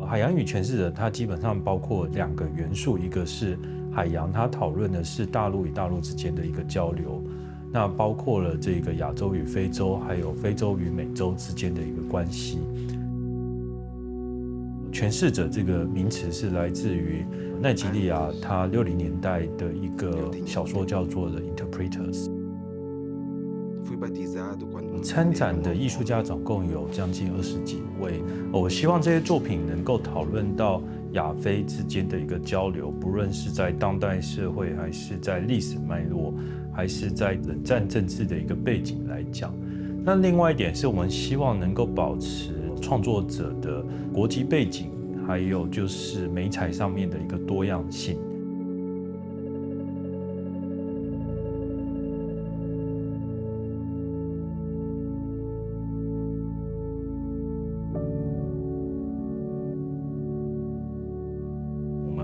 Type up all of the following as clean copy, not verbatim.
海洋与诠释者，它基本上包括2个元素，一个是海洋，它讨论的是大陆与大陆之间的一个交流，那包括了这个亚洲与非洲，还有非洲与美洲之间的一个关系。诠释者这个名词是来自于奈及利亚，它60年代的一个小说叫做《The Interpreters》。参展的艺术家总共有将近20几位，我希望这些作品能够讨论到亚非之间的一个交流，不论是在当代社会，还是在历史脉络，还是在冷战政治的一个背景来讲。那另外一点是我们希望能够保持创作者的国籍背景，还有就是媒材上面的一个多样性。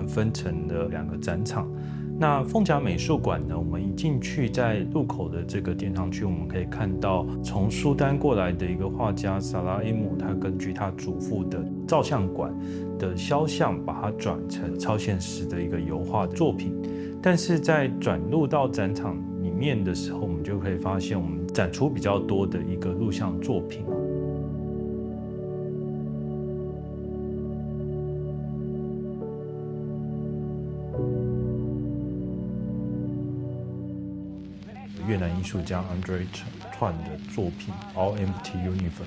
分成了2个展场。那凤甲美术馆呢，我们一进去，在入口的这个典藏区，我们可以看到从苏丹过来的一个画家萨拉伊姆，他根据他祖父的照相馆的肖像，把它转成超现实的一个油画作品。但是在转入到展场里面的时候，我们就可以发现，我们展出比较多的一个录像作品。越南艺术家 Andre Tran 的作品 All Empty Universe。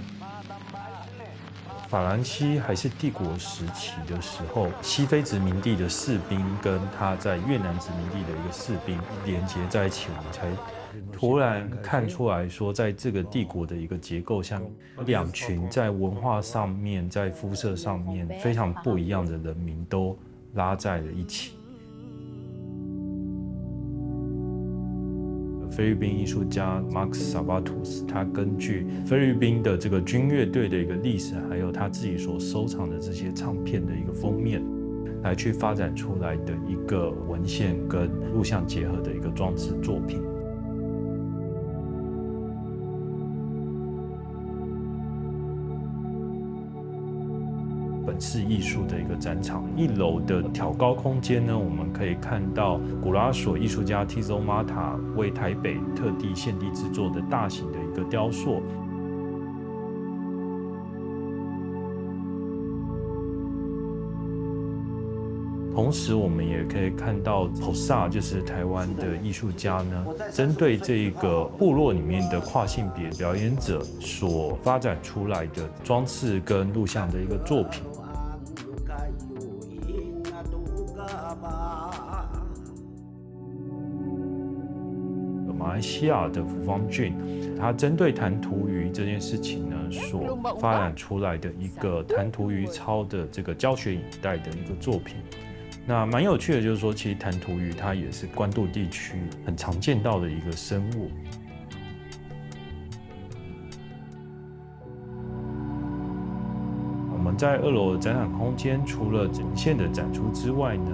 法兰西还是帝国时期的时候，西非殖民地的士兵跟他在越南殖民地的一个士兵连接在一起，我们才突然看出来说，在这个帝国的一个结构下面，2群在文化上面、在肤色上面非常不一样的人民都拉在了一起。菲律宾艺术家 Max Sabatus， 他根据菲律宾的这个军乐队的一个历史，还有他自己所收藏的这些唱片的一个封面，来去发展出来的一个文献跟录像结合的一个装置作品。本市艺术的一个展场，1楼的挑高空间呢，我们可以看到古拉索艺术家 Tizo Mata 为台北特地现地制作的大型的一个雕塑。同时，我们也可以看到 Posa， 就是台湾的艺术家呢，针对这个部落里面的跨性别表演者所发展出来的装置跟录像的一个作品。马来西亚的福方俊，他针对弹涂鱼这件事情呢，所发展出来的一个弹涂鱼操的这个教学影带的一个作品。那蛮有趣的，就是说，其实弹涂鱼它也是关渡地区很常见到的一个生物。我们在2楼的展览空间，除了整线的展出之外呢，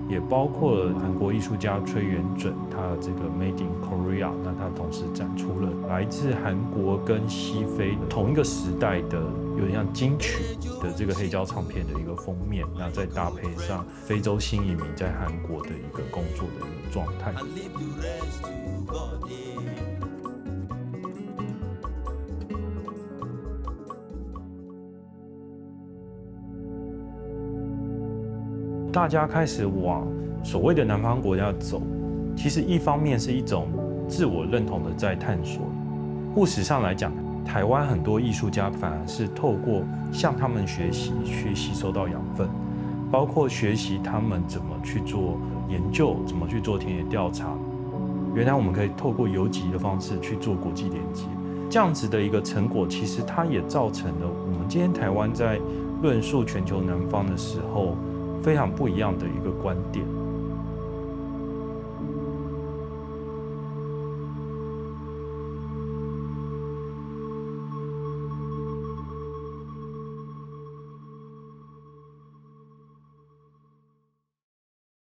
也包括了韩国艺术家崔元准，他的这个 Made in Korea， 那他同时展出了来自韩国跟西非同一个时代的有点像金曲的这个黑胶唱片的一个封面，那再搭配上非洲新移民在韩国的一个工作的一个状态。大家开始往所谓的南方国家走，其实一方面是一种自我认同的在探索。务实上来讲，台湾很多艺术家反而是透过向他们学习，去吸收到养分，包括学习他们怎么去做研究，怎么去做田野调查。原来我们可以透过游击的方式去做国际连接，这样子的一个成果，其实它也造成了我们今天台湾在论述全球南方的时候非常不一样的一个观点。